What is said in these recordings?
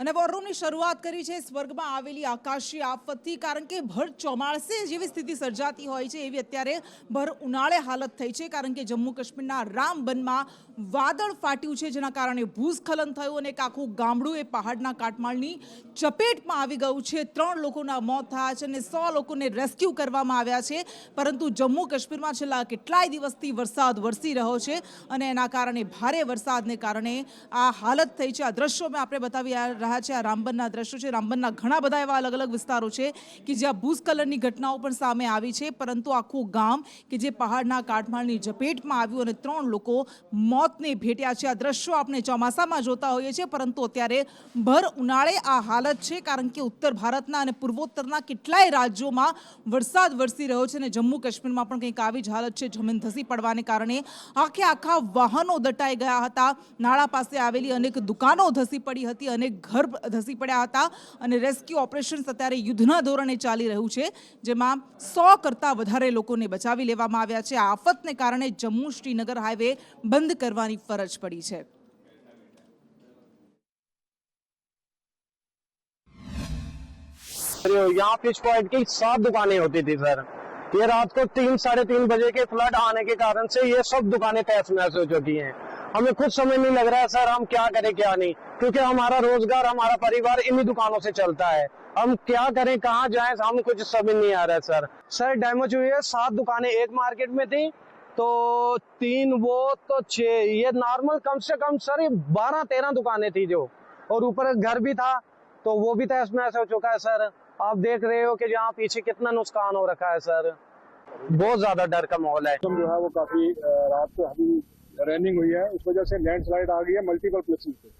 અને વોર રૂમની શરૂઆત કરી છે સ્વર્ગમાં આવેલી આકાશી આફતથી, કારણ કે ભર ચોમાસે જેવી સ્થિતિ સર્જાતી હોય છે એવી અત્યારે ભર ઉનાળે હાલત થઈ છે, કારણ કે જમ્મુ કાશ્મીરના રામબનમાં વાદળ ફાટ્યું છે, જેના કારણે ભૂસ્ખલન થયું અને એક આખું ગામડું એ પહાડના કાટમાળની ચપેટમાં આવી ગયું છે। 3 લોકોના મોત થયા છે અને 100 લોકોને રેસ્ક્યુ કરવામાં આવ્યા છે, પરંતુ જમ્મુ કાશ્મીરમાં છેલ્લા કેટલાય દિવસથી વરસાદ વરસી રહ્યો છે અને એના કારણે ભારે વરસાદને કારણે આ હાલત થઈ છે। આ દ્રશ્યો મેં આપણે બતાવી રહ્યા છે, આ રામબનના દ્રશ્યો છે। રામબનના ઘણા બધા એવા અલગ અલગ વિસ્તારો છે કે જ્યાં ભૂસ્ખલનની ઘટનાઓ પણ સામે આવી છે, પરંતુ આખું ગામ કે જે પહાડના કાટમાળની ઝપેટમાં આવ્યું અને 3 લોકો મોતને ભેટ્યા છે। આ દ્રશ્યો આપણે ચોમાસામાં જોતા હોઈએ છીએ, પરંતુ અત્યારે ભર ઉનાળે આ હાલત છે, કારણ કે ઉત્તર ભારતના અને પૂર્વોત્તરના કેટલાય રાજ્યોમાં વરસાદ વરસી રહ્યો છે અને જમ્મુ કાશ્મીરમાં પણ કંઈક આવી જ હાલત છે। જમીન ધસી પડવાને કારણે આખા વાહનો દટાઈ ગયા હતા, નાળા પાસે આવેલી અનેક દુકાનો ધસી પડી હતી, અનેક ઘર ધસી પડ્યા હતા અને રેસ્ક્યુ ઓપરેશન અત્યારે યુદ્ધના ધોરણે ચાલી રહ્યું છે, જેમાં 100 કરતાં વધારે લોકોને બચાવી લેવામાં આવ્યા છે। આ આફતને કારણે જમ્મુ શ્રીનગર હાઈવે બંધ કરવાની ફરજ પડી છે। यहाँ फिश पॉइंट की 7 दुकानें होती थी सर। ये रात को 3-3:30 बजे के फ्लड आने के कारण से ये सब दुकानें तहस नहस हो चुकी हैं। हमें खुद समझ नहीं लग रहा है सर, हम क्या करें क्या नहीं, क्योंकि हमारा रोजगार, हमारा परिवार इन्हीं दुकानों से चलता है। हम क्या करें, कहाँ जाएं, हम कुछ समझ नहीं आ रहा है सर। सर डैमेज हुई है 7 दुकानें, एक मार्केट में थी तो 3 वो तो 6, ये नॉर्मल कम से कम सर 12-13 दुकानें थी जो, और ऊपर घर भी था तो वो भी तहस नहस हो चुका है सर। आप देख रहे हो कि यहाँ पीछे कितना नुकसान हो रखा है सर, बहुत ज्यादा डर का माहौल है। जो है वो काफी रात को अभी रनिंग हुई है, इस वजह से लैंडस्लाइड आ गई है मल्टीपल प्लेसेस पे।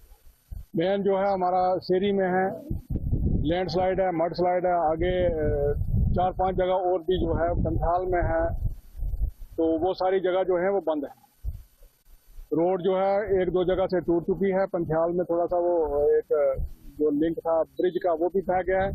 मेन जो है हमारा शेरी में है, लैंडस्लाइड है, मड स्लाइड है, आगे 4-5 जगह और भी जो है पंथाल में है, तो वो सारी जगह जो है वो बंद है। रोड जो है 1-2 जगह से टूट चुकी है। पंथाल में थोड़ा सा वो एक जो लिंक था ब्रिज का वो भी बह गया है,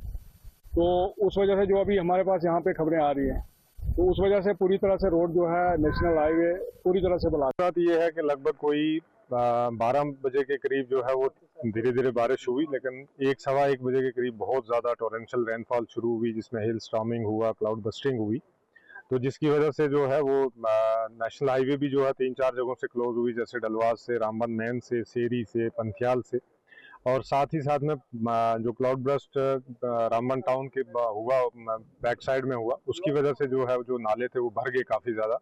तो उस वजह से जो अभी हमारे पास यहाँ पे खबरें आ रही हैं, तो उस वजह से पूरी तरह से रोड जो है नेशनल हाईवे पूरी तरह से ब्लॉक। बात ये है कि लगभग कोई 12 बजे के करीब जो है वो धीरे धीरे बारिश हुई, लेकिन 1-1:15 बजे के करीब बहुत ज़्यादा टोरेंशियल रेनफॉल शुरू हुई, जिसमें हिल स्टॉर्मिंग हुआ, क्लाउड बस्टिंग हुई, तो जिसकी वजह से जो है वो नेशनल हाईवे भी जो है 3-4 जगहों से क्लोज हुई, जैसे डलवास से, रामबन मेन से, सेरी से, पंथियाल से, और साथ ही साथ में जो क्लाउड ब्रस्ट रामबन टाउन के हुआ, बैक साइड में हुआ, उसकी वजह से जो है जो नाले थे वो भर गए काफ़ी ज़्यादा।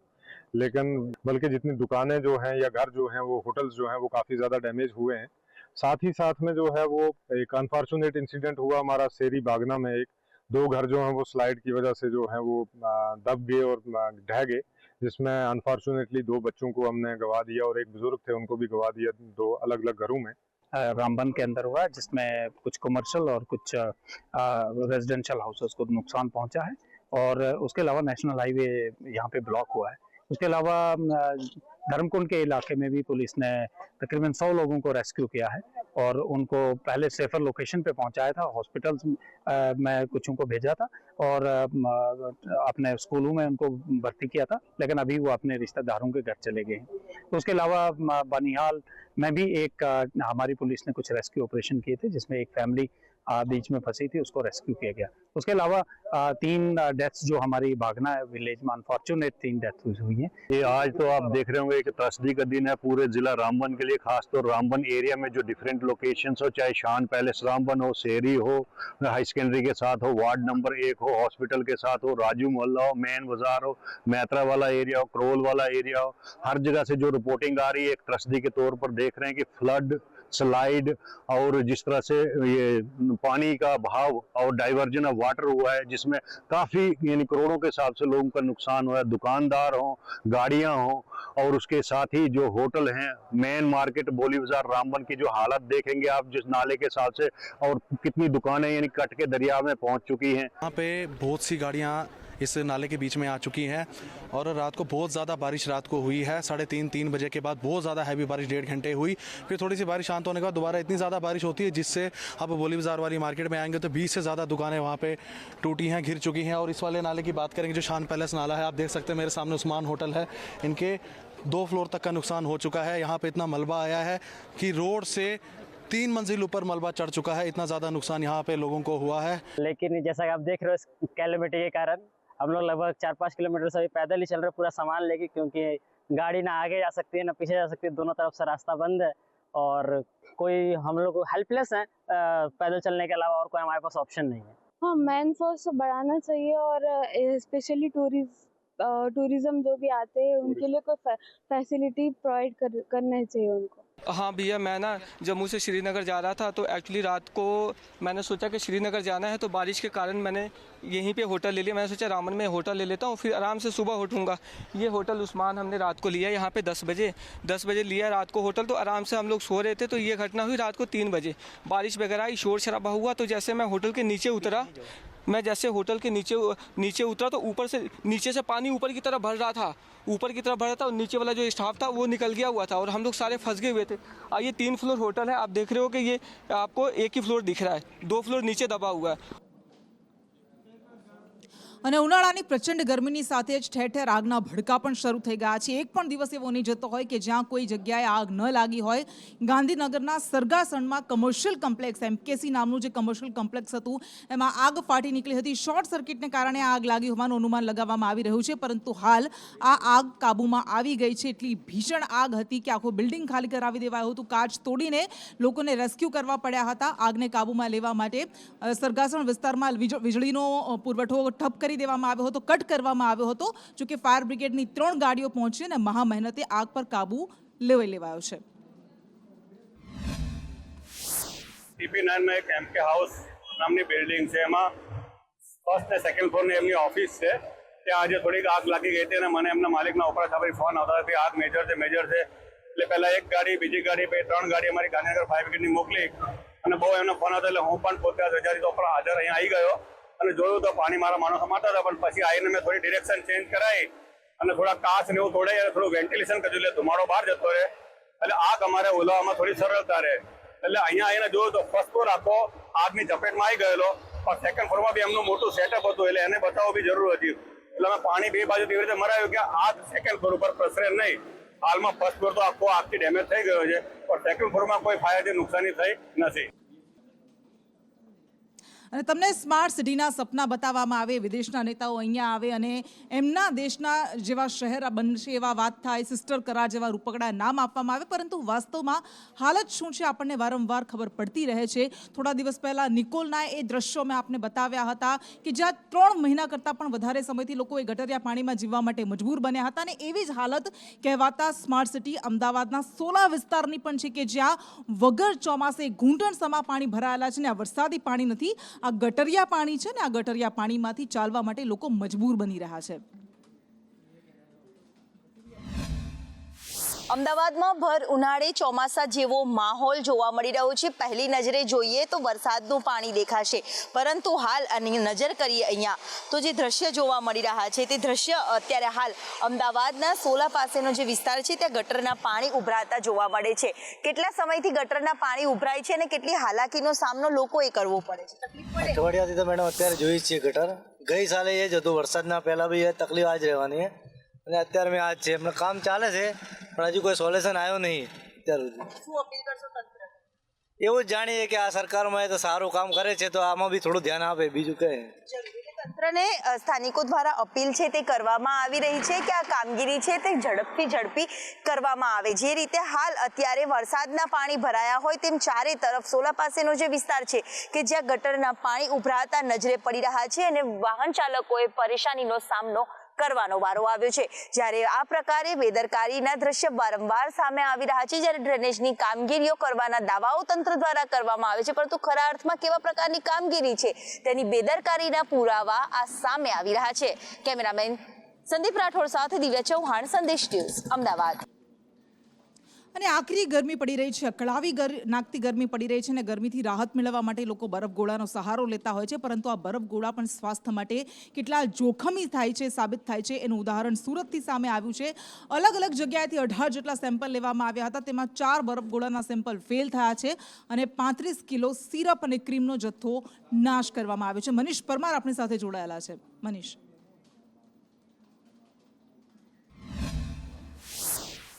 लेकिन बल्कि जितनी दुकानें जो हैं या घर जो हैं, वो होटल्स जो हैं वो काफ़ी ज़्यादा डैमेज हुए हैं। साथ ही साथ में जो है वो एक अनफॉर्चुनेट इंसिडेंट हुआ हमारा सेरी बागना में, 2 घर जो हैं वो स्लाइड की वजह से जो है वो दब गए और ढह गए, जिसमें अनफॉर्चुनेटली 2 बच्चों को हमने गंवा दिया और एक बुजुर्ग थे उनको भी गंवा दिया, 2 अलग अलग घरों में। रामबन के अंदर हुआ, जिसमें कुछ कमर्शियल और कुछ रेजिडेंशियल हाउसेस को नुकसान पहुंचा है, और उसके अलावा नेशनल हाईवे यहाँ पे ब्लॉक हुआ है। उसके अलावा धर्मकुंड के इलाके में भी पुलिस ने तकरीबन 100 लोगों को रेस्क्यू किया है और उनको पहले सेफर लोकेशन पे पहुंचाया था, हॉस्पिटल्स में कुछ उनको भेजा था और अपने स्कूलों में उनको भर्ती किया था, लेकिन अभी वो अपने रिश्तेदारों के घर चले गए हैं। तो उसके अलावा बनिहाल में भी एक हमारी पुलिस ने कुछ रेस्क्यू ऑपरेशन किए थे, जिसमें एक फैमिली बीच में फंसी थी, उसको रेस्क्यू किया गया। उसके अलावा 3 डेथ्स जो हमारी बागना विलेज में अनफॉर्चुनेट 3 डेथ्स हुई हैं। ये आज तो आप देख रहे होंगे कि त्रसदी का दिन है पूरे जिला रामबन के लिए, खासतौर रामबन एरिया में जो डिफरेंट लोकेशंस हो, चाहे शान पैलेस रामबन हो, शेरी हो, हाई सेकेंडरी के साथ हो, वार्ड नंबर 1 हो, हॉस्पिटल के साथ हो, राजू मोहल्ला हो, मेन बाजार हो, मैत्रा वाला एरिया हो, क्रोल वाला एरिया हो, हर जगह से जो रिपोर्टिंग आ रही है एक त्रसदी के तौर पर देख रहे हैं कि फ्लड, स्लाइड और जिस तरह से ये पानी का बहाव और डाइवर्जन ऑफ वाटर हुआ है, जिसमें काफ़ी यानी करोड़ों के हिसाब से लोगों का नुकसान हुआ है, दुकानदार हों, गाड़ियां हों, और उसके साथ ही जो होटल हैं, मेन मार्केट बोली बाजार रामबन की जो हालत देखेंगे आप जिस नाले के हिसाब से, और कितनी दुकानें यानी कट के दरिया में पहुंच चुकी हैं। यहाँ पे बहुत सी गाड़ियाँ इस नाले के बीच में आ चुकी हैं और रात को बहुत ज़्यादा बारिश रात को हुई है। 3:30 बजे के बाद बहुत ज़्यादा हैवी बारिश 1.5 घंटे हुई, फिर थोड़ी सी बारिश शांत होने के बाद दोबारा इतनी ज़्यादा बारिश होती है जिससे आप बोली बाजार वाली मार्केट में आएंगे तो 20 से ज़्यादा दुकानें वहाँ पे टूटी हैं, घिर चुकी हैं। और इस वाले नाले की बात करेंगे जो शान पैलेस नाला है, आप देख सकते हैं मेरे सामने उस्मान होटल है, इनके 2 फ्लोर तक का नुकसान हो चुका है। यहाँ पे इतना मलबा आया है कि रोड से 3 मंजिल ऊपर मलबा चढ़ चुका है। इतना ज़्यादा नुकसान यहाँ पे लोगों को हुआ है। लेकिन जैसा कि आप देख रहे हो कैलेमिटी के कारण हम लोग लगभग 4-5 किलोमीटर से अभी पैदल ही चल रहे हैं पूरा सामान लेके, क्योंकि गाड़ी ना आगे जा सकती है ना पीछे जा सकती है, दोनों तरफ से रास्ता बंद है और कोई हम लोग हेल्पलेस हैं पैदल चलने के अलावा, और कोई हमारे पास ऑप्शन नहीं है। हाँ, मैन फोर्स बढ़ाना चाहिए और स्पेशली टूरिज्म जो भी आते हैं उनके लिए कोई फैसिलिटी प्रोवाइड करना चाहिए उनको। हाँ भैया, मैं ना जम्मू से श्रीनगर जा रहा था, तो एक्चुअली रात को मैंने सोचा कि श्रीनगर जाना है, तो बारिश के कारण मैंने यहीं पे होटल ले लिया। मैंने सोचा रामबन में होटल ले लेता हूँ, फिर आराम से सुबह उठूँगा। ये होटल उस्मान हमने रात को लिया यहाँ पे 10 बजे लिया रात को होटल, तो आराम से हम लोग सो रहे थे। तो ये घटना हुई रात को 3 बजे, बारिश वगैरह आई, शोर शराबा हुआ। तो जैसे मैं होटल के नीचे उतरा, नीचे उतरा तो ऊपर से नीचे से पानी ऊपर की तरफ भर रहा था और नीचे वाला जो स्टाफ था वो निकल गया हुआ था और हम लोग सारे फंस गए हुए थे। ये 3 फ्लोर होटल है, आप देख रहे हो कि ये आपको एक ही फ्लोर दिख रहा है, 2 फ्लोर नीचे दबा हुआ है। અને ઉનાળાની પ્રચંડ ગરમીની સાથે જ ઠેર ઠેર આગના ભડકા પણ શરૂ થઈ ગયા છે। એક પણ દિવસ એવો નહીં જતો હોય કે જ્યાં કોઈ જગ્યાએ આગ ન લાગી હોય। ગાંધીનગરના સરગાસણમાં કમર્શિયલ કોમ્પ્લેક્સ એમકેસી નામનું જે કમર્શિયલ કોમ્પ્લેક્સ હતું એમાં આગ ફાટી નીકળી હતી। શોર્ટ સર્કિટને કારણે આગ લાગી હોવાનું અનુમાન લગાવવામાં આવી રહ્યું છે, પરંતુ હાલ આ આગ કાબૂમાં આવી ગઈ છે। એટલી ભીષણ આગ હતી કે આખું બિલ્ડિંગ ખાલી કરાવી દેવાયું હતું। કાચ તોડીને લોકોને રેસ્ક્યુ કરવા પડ્યા હતા। આગને કાબૂમાં લેવા માટે સરગાસણ વિસ્તારમાં વીજળીનો પુરવઠો ઠપ કરી દેવામાં આવ્યો હતો, કટ કરવામાં આવ્યો હતો। જો કે ફાયર બ્રિગેડની 3 ગાડીઓ પહોંચી અને મહા મહેનતે આગ પર કાબુ લેવાયો છે। TP9 में एक एमके हाउस નામની બિલ્ડિંગ છે, એમાં ફર્સ્ટ ને સેકન્ડ ફ્લોરની એમની ઓફિસ છે। ત્યાં આજે થોડીક આગ લાગી ગઈ હતી અને મને એમના માલિકના ઉપર સાબરી ફોન આવતા હતી આગ મેજર છે। એટલે પહેલા એક ગાડી, બીજી ગાડી, પછી 3 ગાડી અમારી ગાંધીનગર ફાયર બ્રિગેડની મોકલી અને બહુ એમનો ફોન આવતો એટલે હું પણ પોતે રજારી ઉપર હાજર અહીંયા આવી ગયો અને જોયું તો પાણી મારા માણસો મારતા હતા, પણ પછી આવીને મેં થોડી ડિરેક્શન ચેન્જ કરાવી અને થોડા કાચ ને એવું તોડાઈ અને થોડું વેન્ટિલેશન કર્યું એટલે ધુમાડો બહાર જતો રહે, એટલે આગ અમારે ઓલાવવામાં થોડી સરળતા રહે। એટલે અહીંયા આવીને જોયું તો ફર્સ્ટ ફ્લોર આખો આગની ચપેટમાં આવી ગયેલો, પણ સેકન્ડ ફ્લોરમાં બી એમનું મોટું સેટઅપ હતું એટલે એને બચાવવું બી જરૂર હતી। એટલે અમે પાણી 2 બાજુ એવી રીતે મરાવ્યું કે આગ સેકન્ડ ફ્લોર ઉપર પ્રસરે નહીં। હાલમાં ફર્સ્ટ ફ્લોર તો આખો આગથી ડેમેજ થઈ ગયો છે, પણ સેકન્ડ ફ્લોરમાં કોઈ ફાયરથી નુકસાની થઈ નથી। અને તમને સ્માર્ટ સિટીના સપના બતાવવામાં આવે, વિદેશના નેતાઓ અહીંયા આવે અને એમના દેશના જેવા શહેર બનશે એવા વાત થાય, સિસ્ટર કરાર જેવા રૂપકડા નામ આપવામાં આવે, પરંતુ વાસ્તવમાં હાલત શું છે આપણને વારંવાર ખબર પડતી રહે છે। થોડા દિવસ પહેલાં નિકોલના એ દ્રશ્યો મેં આપને બતાવ્યા હતા કે જ્યાં 3 મહિના કરતાં પણ વધારે સમયથી લોકો એ ગટરિયા પાણીમાં જીવવા માટે મજબૂર બન્યા હતા। અને એવી જ હાલત કહેવાતા સ્માર્ટ સિટી અમદાવાદના સોલા વિસ્તારની પણ છે કે જ્યાં વગર ચોમાસે ઘૂંટણસમા પાણી ભરાયેલા છે ને આ વરસાદી પાણી નથી, આ ગટરિયા પાણી છે ને આ ગટરિયા પાણીમાંથી ચાલવા માટે લોકો મજબૂર બની રહ્યા છે। અમદાવાદમાં ભર ઉનાળે ચોમાસા જેવો માહોલ જોવા મળી રહ્યો છે। પહેલી નજરે જોઈએ તો વરસાદનું પાણી દેખાશે, પરંતુ હાલ નજર કરીએ અહીંયા તો જે દ્રશ્ય જોવા મળી રહ્યા છે તે દ્રશ્ય અત્યારે હાલ અમદાવાદના સોલા પાસેનો જે વિસ્તાર છે ત્યાં ગટરના પાણી ઉભરાતા જોવા મળે છે। કેટલા સમયથી ગટરના પાણી ઉભરાય છે અને કેટલી હાલાકીનો સામનો લોકોએ કરવો પડે છે? અઠવાડિયાથી તો મેડમ અત્યારે જોઈ છીએ ગટર, ગઈ સાલે એ જ હતું, વરસાદના પહેલા બી એ તકલીફ આ જ રહેવાની છે અને અત્યારે મેં આજ છે, એમને કામ ચાલે છે પણ હજુ કોઈ સોલ્યુશન આવ્યો નહીં અત્યાર સુધી। શું અપીલ કરશો તંત્રને? એવું જ જાણીએ કે આ સરકારમાં તો સારું કામ કરે છે તો આમાં બી થોડું ધ્યાન આપે, બીજું કંઈ। તંત્રને સ્થાનિકો દ્વારા અપીલ છે તે કરવામાં આવી રહી છે કે આ કામગીરી છે તે ઝડપી કરવામાં આવે। જે રીતે હાલ અત્યારે વરસાદના પાણી ભરાયા હોય તેમ ચારે તરફ સોલા પાસેનો જે વિસ્તાર છે કે જ્યાં ગટરના પાણી ઉભરાતા નજરે પડી રહ્યા છે અને વાહન ચાલકોએ પરેશાનીનો સામનો કરવાનો વારો આવ્યો છે। જ્યારે આ પ્રકારે બેદરકારીના દ્રશ્ય વારંવાર સામે આવી રહ્યા છે, જ્યારે ડ્રેનેજની કામગીરીઓ કરવાના દાવાઓ તંત્ર દ્વારા કરવામાં આવે છે, પરંતુ ખરા અર્થમાં કેવા પ્રકારની કામગીરી છે તેની બેદરકારીના પુરાવા આ સામે આવી રહ્યા છે। કેમેરામેન સંદીપ રાઠોડ સાથે દિવ્યા ચૌહાણ, સંદેશ ન્યૂઝ, અમદાવાદ। અને આકરી ગરમી પડી રહી છે, અકળાવી નાખતી ગરમી પડી રહી છે અને ગરમીથી રાહત મેળવવા માટે લોકો બરફગોળાનો સહારો લેતા હોય છે, પરંતુ આ બરફગોળા પણ સ્વાસ્થ્ય માટે કેટલા જોખમી થાય છે, સાબિત થાય છે એનું ઉદાહરણ સુરતથી સામે આવ્યું છે। અલગ અલગ જગ્યાએથી 18 જેટલા સેમ્પલ લેવામાં આવ્યા હતા, તેમાં 4 બરફગોળાના સેમ્પલ ફેલ થયા છે અને 35 કિલો સિરપ અને ક્રીમનો જથ્થો નાશ કરવામાં આવ્યો છે। મનીષ પરમાર આપણી સાથે જોડાયેલા છે। મનીષ,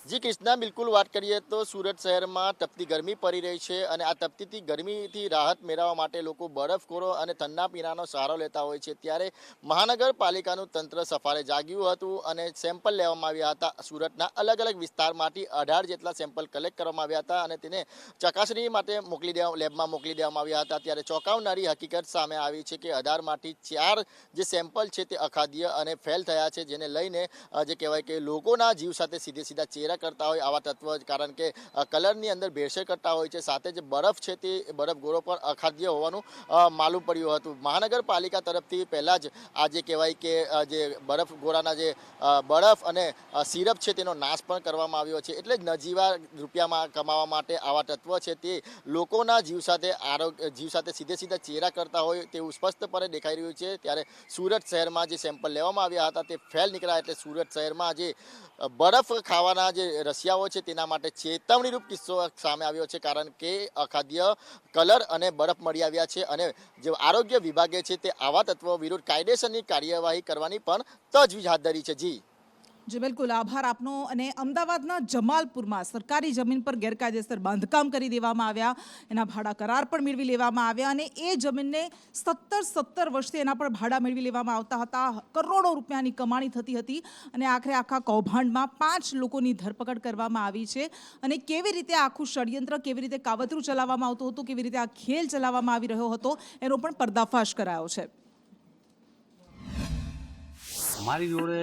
જી કૃષ્ણા, બિલકુલ વાત કરીએ તો સુરત શહેરમાં તપતી ગરમી પડી રહી છે અને આ તપતી ગરમીથી રાહત મેળવવા માટે લોકો બરફખોરો અને ઠંડા પીણાનો સહારો લેતા હોય છે. ત્યારે મહાનગરપાલિકાનું તંત્ર સફાળે જાગ્યું હતું અને સેમ્પલ લેવામાં આવ્યા હતા. સુરતના અલગ અલગ વિસ્તારમાંથી 18 જેટલા સેમ્પલ કલેક્ટ કરવામાં આવ્યા હતા અને તેને ચકાસણી માટે લેબમાં મોકલી દેવામાં આવ્યા હતા. ત્યારે ચોંકાવનારી હકીકત સામે આવી છે કે 18માંથી 4 જે સેમ્પલ છે તે અખાદ્ય અને ફેલ થયા છે, જેને લઈને જે કહેવાય કે લોકોના જીવ સાથે સીધા ચેરા કરતા હોય આવા તત્વો, કારણ કે કલરની અંદર ભેળસેળ કરતા હોય છે. સાથે જે બરફ છે તે બરફ ગોળો પણ અખાદ્ય હોવાનું માલુમ પડ્યું હતું. મહાનગરપાલિકા તરફથી પહેલાં જ આ જે કહેવાય કે જે બરફ ગોળાના જે બરફ અને સિરપ છે તેનો નાશ પણ કરવામાં આવ્યો છે. એટલે જ નજીવા રૂપિયામાં કમાવા માટે આવા તત્વો છે તે લોકોના જીવ સાથે સીધા ચેરા કરતા હોય તેવું સ્પષ્ટપણે દેખાઈ રહ્યું છે. ત્યારે સુરત શહેરમાં જે સેમ્પલ લેવામાં આવ્યા હતા તે ફેલ નીકળ્યા. એટલે સુરત શહેરમાં જે બરફ ખાવાના જે રશિયાઓ છે તેના માટે ચેતવણીરૂપ કિસ્સો સામે આવ્યો છે, કારણ કે અખાદ્ય કલર અને બરફ મળી આવ્યા છે અને જે આરોગ્ય વિભાગે છે તે આવા તત્વો વિરુદ્ધ કાયદેસરની કાર્યવાહી કરવાની પણ તજવીજ હાથ ધરી છે. જી બિલકુલ, આભાર આપનો. અને અમદાવાદના જમાલપુરમાં સરકારી જમીન પર ગેરકાયદેસર બાંધકામ કરી દેવામાં આવ્યા, એના ભાડા કરાર પણ મેળવી લેવામાં આવ્યા અને એ જમીનને 17 વર્ષથી એના પર ભાડા મેળવી લેવામાં આવતા હતા. કરોડો રૂપિયાની કમાણી થતી હતી અને આખરે આખા કૌભાંડમાં 5 લોકોની ધરપકડ કરવામાં આવી છે. અને કેવી રીતે આખું ષડયંત્ર, કેવી રીતે કાવતરું ચલાવવામાં આવતું હતું, કેવી રીતે આ ખેલ ચલાવવામાં આવી રહ્યો હતો, એનો પણ પર્દાફાશ કરાયો છે. અમારી જોડે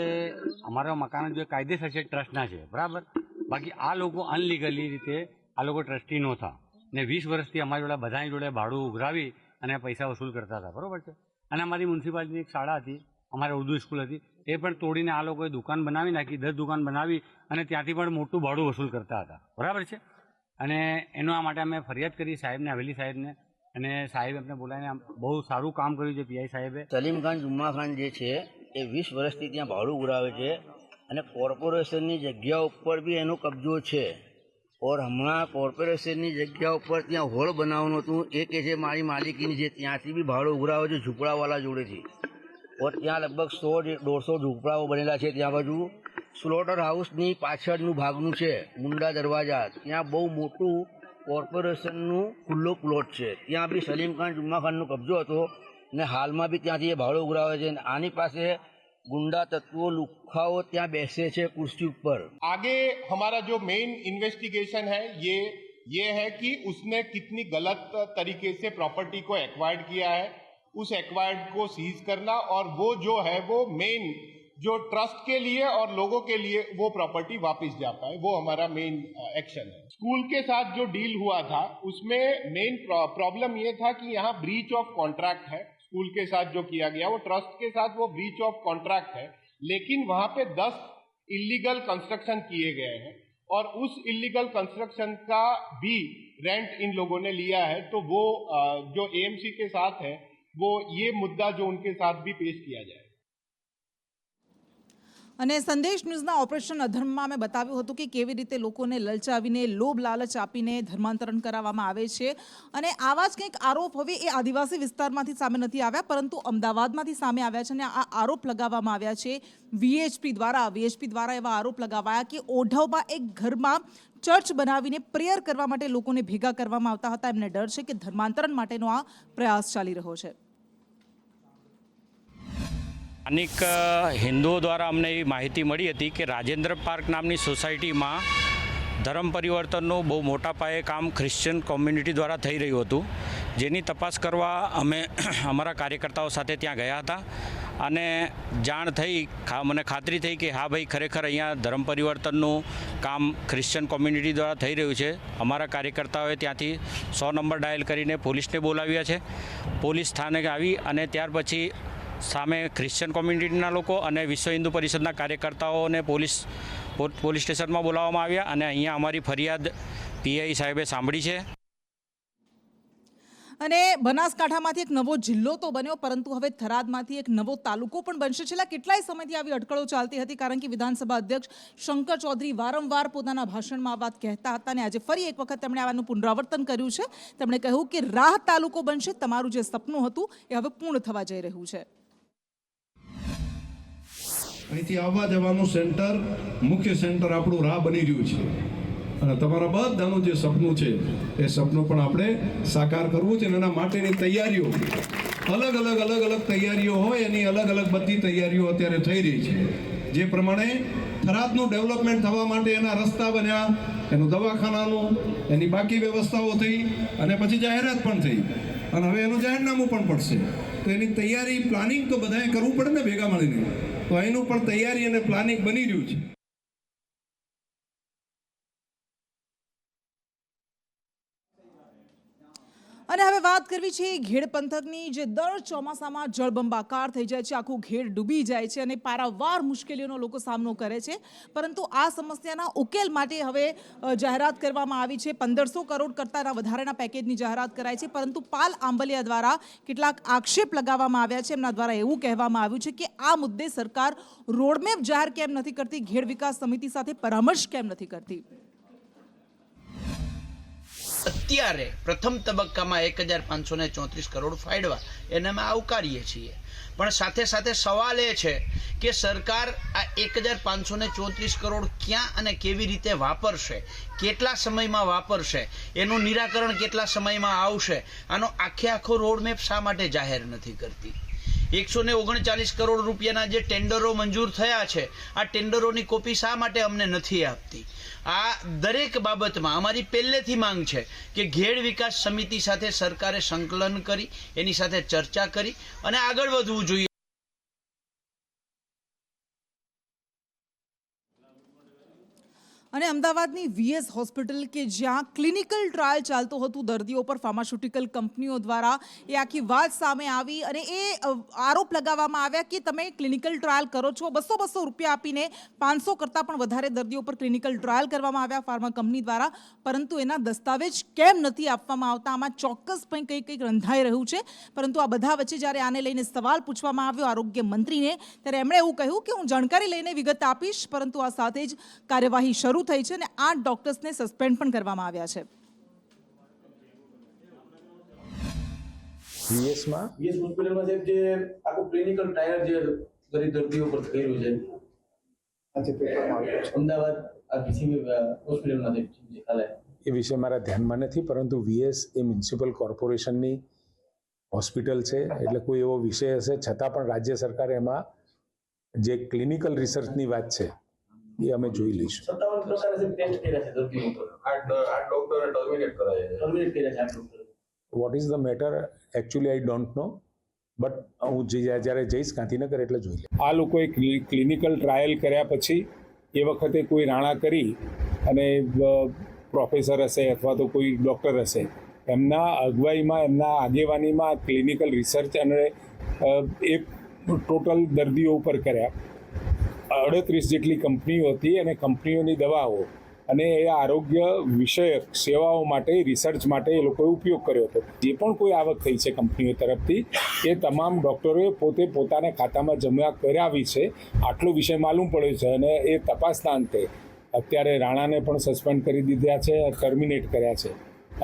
અમારા મકાન જે કાયદેસર છે ટ્રસ્ટના છે, બરાબર. બાકી આ લોકો અનલીગલી રીતે આ લોકો ટ્રસ્ટી નહોતા ને 20 વર્ષથી અમારી જોડે બધાની જોડે ભાડું ઉઘરાવી અને પૈસા વસૂલ કરતા હતા, બરાબર છે. અને અમારી મ્યુનિસિપાલિટીની એક શાળા હતી, અમારે ઉર્દુ સ્કૂલ હતી, એ પણ તોડીને આ લોકોએ દુકાન બનાવી નાખી, 10 દુકાન બનાવી અને ત્યાંથી પણ મોટું ભાડું વસૂલ કરતા હતા, બરાબર છે. અને એના માટે અમે ફરિયાદ કરી સાહેબને, હવેલી સાહેબને, અને સાહેબ એમને બોલાવીને બહુ સારું કામ કર્યું છે પીઆઈ સાહેબે. સલીમ ખાન જુમ્મા ખાન જે છે એ 20 વર્ષથી ત્યાં ભાડું ઉઘરાવે છે અને કોર્પોરેશનની જગ્યા ઉપર બી એનો કબજો છે. ઓર હમણાં કોર્પોરેશનની જગ્યા ઉપર ત્યાં હોલ બનાવવાનું હતું, એ કે છે મારી માલિકીની છે, ત્યાંથી બી ભાડું ઉઘરાવે છે ઝૂંપડાવાળા જોડેથી. ઓર ત્યાં લગભગ 100-150 ઝૂંપડાઓ બનેલા છે. ત્યાં બાજુ સ્લોટર હાઉસની પાછળનું ભાગનું છે, મુંડા દરવાજા, ત્યાં બહુ મોટું કોર્પોરેશનનું ખુલ્લો પ્લોટ છે. ત્યાં બી સલીમ ખાન જુમ્મા ખાનનો કબજો હતો ને હાલમાં બી ત્યાંથી એ ભાડું ઉઘરાવે છે. આની પાસે गुंडा तत्वों लुखाओ ત્યાં બેસે છે कुर्सी ऊपर. आगे हमारा जो मेन इन्वेस्टिगेशन है ये है कि उसने कितनी गलत तरीके से प्रॉपर्टी को एक्वायर्ड किया है, उस एक्वायर्ड को सीज करना और वो जो है वो मेन जो ट्रस्ट के लिए और लोगों के लिए वो प्रॉपर्टी वापस जा पाए, वो हमारा मेन एक्शन है. स्कूल के साथ जो डील हुआ था उसमें मेन प्रॉब्लम ये था कि यहाँ ब्रीच ऑफ कॉन्ट्रैक्ट है. स्कूल के साथ जो किया गया वो ट्रस्ट के साथ वो ब्रीच ऑफ कॉन्ट्रैक्ट है, लेकिन वहां पे 10 इलीगल कंस्ट्रक्शन किए गए हैं और उस इलीगल कंस्ट्रक्शन का भी रेंट इन लोगों ने लिया है. तो वो जो एएमसी के साथ है वो ये मुद्दा जो उनके साथ भी पेश किया जाए. અને સંદેશ ન્યૂઝના ઓપરેશન અધર્મમાં મેં બતાવ્યું હતું કે કેવી રીતે લોકોને લલચાવીને, લોભ લાલચ આપીને ધર્માંતરણ કરાવવામાં આવે છે. અને આવા જ કંઈક આરોપ હવે એ આદિવાસી વિસ્તારમાંથી સામે નથી આવ્યા, પરંતુ અમદાવાદમાંથી સામે આવ્યા છે. અને આ આરોપ લગાવવામાં આવ્યા છે વીએચપી દ્વારા એવા આરોપ લગાવાયા કે ઓઢવમાં એક ઘરમાં ચર્ચ બનાવીને પ્રેયર કરવા માટે લોકોને ભેગા કરવામાં આવતા હતા. એમને ડર છે કે ધર્માંતરણ માટેનો આ પ્રયાસ ચાલી રહ્યો છે. અનેક હિન્દુઓ દ્વારા અમને એવી માહિતી મળી હતી કે રાજેન્દ્ર પાર્ક નામની સોસાયટીમાં ધર્મ પરિવર્તનનું બહુ મોટા પાયે કામ ક્રિશ્ચિયન કોમ્યુનિટી દ્વારા થઈ રહ્યું હતું, જેની તપાસ કરવા અમે અમારા કાર્યકર્તાઓ સાથે ત્યાં ગયા હતા. અને જાણ થઈ, મને ખાતરી થઈ કે હા ભાઈ, ખરેખર અહીંયા ધર્મ પરિવર્તનનું કામ ક્રિશ્ચિયન કોમ્યુનિટી દ્વારા થઈ રહ્યું છે. અમારા કાર્યકર્તાઓએ ત્યાંથી 100 નંબર ડાયલ કરીને પોલીસને બોલાવ્યા છે. પોલીસ સ્થાને આવી અને ત્યાર પછી સામે ક્રિશ્ચિયન કોમ્યુનિટીના લોકો અને વિશ્વ હિન્દુ પરિષદના કાર્યકર્તાઓને પોલીસ સ્ટેશનમાં બોલાવવામાં આવ્યા અને અહીંયા અમારી ફરિયાદ પીઆઈ સાહેબે સાંભળી છે. અને બનાસકાંઠામાંથી એક નવો જિલ્લો તો બન્યો, પરંતુ હવે થરાદમાંથી એક નવો તાલુકો પણ બનશે. છેલ્લા કેટલાય સમયથી આવી અટકળો ચાલતી હતી, કારણ કે વિધાનસભા અધ્યક્ષ શંકર ચૌધરી વારંવાર પોતાના ભાષણમાં આ વાત કહેતા હતા. અને આજે ફરી એક વખત તેમણે આવાનું પુનરાવર્તન કર્યું છે. તેમણે કહ્યું કે રાહ તાલુકો બનશે, તમારું જે સપનું હતું એ હવે પૂર્ણ થવા જઈ રહ્યું છે. અહીંથી આવવા જવાનું સેન્ટર, મુખ્ય સેન્ટર આપણું રાહ બની રહ્યું છે અને તમારા બધાનું જે સપનું છે એ સપનું પણ આપણે સાકાર કરવું છે અને એના માટેની તૈયારીઓ અલગ તૈયારીઓ હોય એની અલગ બધી તૈયારીઓ અત્યારે થઈ રહી છે. જે પ્રમાણે થરાદનું ડેવલપમેન્ટ થવા માટે એના રસ્તા બન્યા, એનું દવાખાનાનું, એની બાકી વ્યવસ્થાઓ થઈ અને પછી જાહેરાત પણ થઈ અને હવે એનું જાહેરનામું પણ પડશે. તો એની તૈયારી, પ્લાનિંગ તો બધાએ કરવું પડે ને ભેગા મળીને. તો એનું પણ તૈયારી અને પ્લાનિંગ બની રહ્યું છે. અને હવે વાત કરવી છે ઘેડ પંથકની, જે દર ચોમાસામાં જળબંબાકાર થઈ જાય છે, આખું ઘેડ ડૂબી જાય છે અને પારાવાર મુશ્કેલીઓનો લોકો સામનો કરે છે. પરંતુ આ સમસ્યાના ઉકેલ માટે હવે જાહેરાત કરવામાં આવી છે. 1500 કરોડ કરતાં વધારેના પેકેજની જાહેરાત કરાઈ છે. પરંતુ પાલ આંબલિયા દ્વારા કેટલાક આક્ષેપ લગાવવામાં આવ્યા છે. એમના દ્વારા એવું કહેવામાં આવ્યું છે કે આ મુદ્દે સરકાર રોડમેપ જાહેર કેમ નથી કરતી, ઘેડ વિકાસ સમિતિ સાથે પરામર્શ કેમ નથી કરતી. અત્યારે પ્રથમ તબક્કામાં 1534 કરોડ ફાળવા એને અમે આવકારીએ છીએ, પણ સાથે સાથે સવાલ એ છે કે સરકાર આ 1534 કરોડ ક્યાં અને કેવી રીતે વાપરશે, કેટલા સમયમાં વાપરશે, એનું નિરાકરણ કેટલા સમયમાં આવશે, આનો આખો રોડમેપ શા માટે જાહેર નથી કરતી. 139 કરોડ રૂપિયાના જે ટેન્ડરો મંજૂર થયા છે, આ ટેન્ડરોની કોપી શા માટે અમને નથી આપતી. આ દરેક બાબતમાં અમારી પહેલેથી માંગ છે કે ઘેડ વિકાસ સમિતિ સાથે સરકારે સંકલન કરી, એની સાથે ચર્ચા કરી અને આગળ વધવું જોઈએ. અને અમદાવાદની વીએસ હોસ્પિટલ કે જ્યાં ક્લિનિકલ ટ્રાયલ ચાલતું હતું દર્દીઓ પર ફાર્માસ્યુટિકલ કંપનીઓ દ્વારા, એ આખી વાત સામે આવી અને એ આરોપ લગાવવામાં આવ્યા કે તમે ક્લિનિકલ ટ્રાયલ કરો છો, 200 રૂપિયા આપીને 500 કરતાં પણ વધારે દર્દીઓ પર ક્લિનિકલ ટ્રાયલ કરવામાં આવ્યા ફાર્મા કંપની દ્વારા, પરંતુ એના દસ્તાવેજ કેમ નથી આપવામાં આવતા. આમાં ચોક્કસ કંઈક રંધાઈ રહ્યું છે. પરંતુ આ બધા વચ્ચે જ્યારે આને લઈને સવાલ પૂછવામાં આવ્યો આરોગ્ય મંત્રીને, ત્યારે એમણે એવું કહ્યું કે હું જાણકારી લઈને વિગત આપીશ, પરંતુ આ સાથે જ કાર્યવાહી શરૂ થઈ છે અને 8 ડોક્ટર્સને સસ્પેન્ડ પણ કરવામાં આવ્યા છે. વીએસ હોસ્પિટલમાં સાહેબ જે આખું ક્લિનિકલ ટ્રાયલ જે ગરીબ દર્દીઓ પર કર્યું છે અમદાવાદ હોસ્પિટલમાં એ વિશે મારા ધ્યાનમાં નથી, પરંતુ વીએસ એ મ્યુનિસિપલ કોર્પોરેશનની હોસ્પિટલ છે એટલે કોઈ એવો વિષય હશે, છતાં પણ રાજ્ય સરકાર એમાં જે ક્લિનિકલ રિસર્ચની વાત છે એ અમે જોઈ લઈશું. 57 પ્રકારના ટેસ્ટ કર્યા છે દર્દીઓ પર, 8 ડોક્ટરોને ટર્મિનેટ કર્યા છે. What is the matter actually I don't know, but હું જ્યારે જઈશ ગાંધીનગર એટલે જોઈ લઈશ. આ લોકોએ ક્લિનિકલ ટ્રાયલ કર્યા પછી એ વખતે કોઈ રાણા કરી અને પ્રોફેસર હશે અથવા તો કોઈ ડૉક્ટર હશે, એમના અગવાઈમાં, એમના આગેવાનીમાં ક્લિનિકલ રિસર્ચ અને એ ટોટલ દર્દીઓ ઉપર કર્યા. 38 જેટલી કંપનીઓ હતી અને કંપનીઓની દવાઓ અને એ આરોગ્ય વિષયક સેવાઓ માટે, રિસર્ચ માટે એ લોકોએ ઉપયોગ કર્યો હતો. જે પણ કોઈ આવક થઈ છે કંપનીઓ તરફથી એ તમામ ડૉક્ટરોએ પોતે પોતાના ખાતામાં જમા કરાવી છે. આટલો વિષય માલુમ પડ્યો છે અને એ તપાસના અંતે અત્યારે રાણાને પણ સસ્પેન્ડ કરી દીધા છે, ટર્મિનેટ કર્યા છે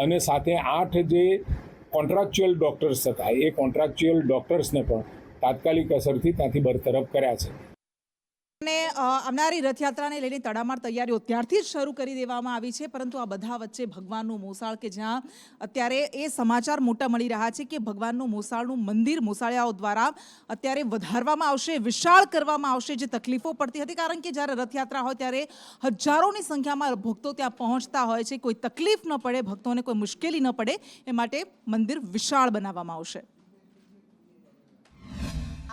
અને સાથે 8 જે કોન્ટ્રાક્ચ્યુઅલ ડૉક્ટર્સ હતા એ કોન્ટ્રાક્ચ્યુઅલ ડૉક્ટર્સને પણ તાત્કાલિક અસરથી ત્યાંથી બરતરફ કર્યા છે. અને આવનારી રથયાત્રાને લઈને તડામાર તૈયારીઓ ત્યારથી જ શરૂ કરી દેવામાં આવી છે. પરંતુ આ બધા વચ્ચે ભગવાનનું મોસાળ, કે જ્યાં અત્યારે એ સમાચાર મોટા મળી રહ્યા છે કે ભગવાનનું મોસાળનું મંદિર મોસાળિયાઓ દ્વારા અત્યારે વધારવામાં આવશે, વિશાળ કરવામાં આવશે. જે તકલીફો પડતી હતી, કારણ કે જ્યારે રથયાત્રા હોય ત્યારે હજારોની સંખ્યામાં ભક્તો ત્યાં પહોંચતા હોય છે, કોઈ તકલીફ ન પડે, ભક્તોને કોઈ મુશ્કેલી ન પડે એ માટે મંદિર વિશાળ બનાવવામાં આવશે.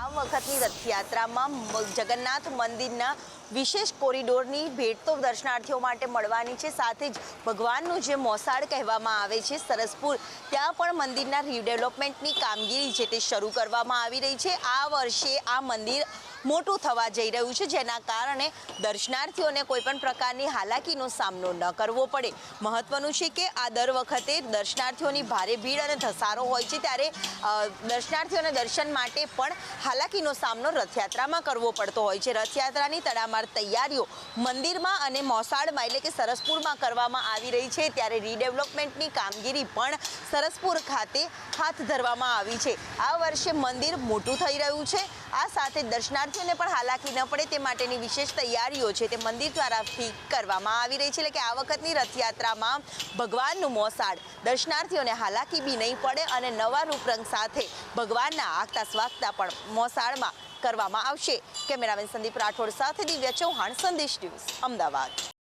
આ વખતની રથયાત્રામાં જગન્નાથ મંદિરના વિશેષ કોરિડોરની ભેટ તો દર્શનાર્થીઓ માટે મળવાની છે. સાથે જ ભગવાનનું જે મોસાળ કહેવામાં આવે છે સરસપુર, ત્યાં પણ મંદિરના રીડેવલપમેન્ટની કામગીરી છે તે શરૂ કરવામાં આવી રહી છે. આ વર્ષે આ મંદિર મોટું થવા જઈ રહ્યું છે, જેના કારણે દર્શનાર્થીઓને કોઈ પણ પ્રકારની હાલાકીનો સામનો ન કરવો પડે. મહત્વનું છે કે આ દર વખતે દર્શનાર્થીઓની ભારે ભીડ અને ધસારો હોય છે, ત્યારે દર્શનાર્થીઓને દર્શન માટે પણ હાલાકીનો સામનો રથયાત્રામાં કરવો પડતો હોય છે. રથયાત્રાની તડામાર તૈયારીઓ મંદિરમાં અને મોસાળમાં એટલે કે સરસપુરમાં કરવામાં આવી રહી છે, ત્યારે રીડેવલપમેન્ટની કામગીરી પણ સરસપુર ખાતે હાથ ધરવામાં આવી છે. આ વર્ષે મંદિર મોટું થઈ રહ્યું છે. આ સાથે દર્શનાર્થીઓને પણ હાલાકી ન પડે તે માટેની વિશેષ તૈયારીઓ છે તે મંદિર દ્વારાથી કરવામાં આવી રહી છે. એટલે કે આ વખતની રથયાત્રામાં ભગવાનનું મોસાળ દર્શનાર્થીઓને હાલાકી બી નહીં પડે અને નવા રૂપરંગ સાથે ભગવાનના આગતા સ્વાગતા પણ મોસાળમાં કરવામાં આવશે. કેમેરામેન સંદીપ રાઠોડ સાથે દિવ્યા ચૌહાણ, સંદેશ ન્યૂઝ, અમદાવાદ.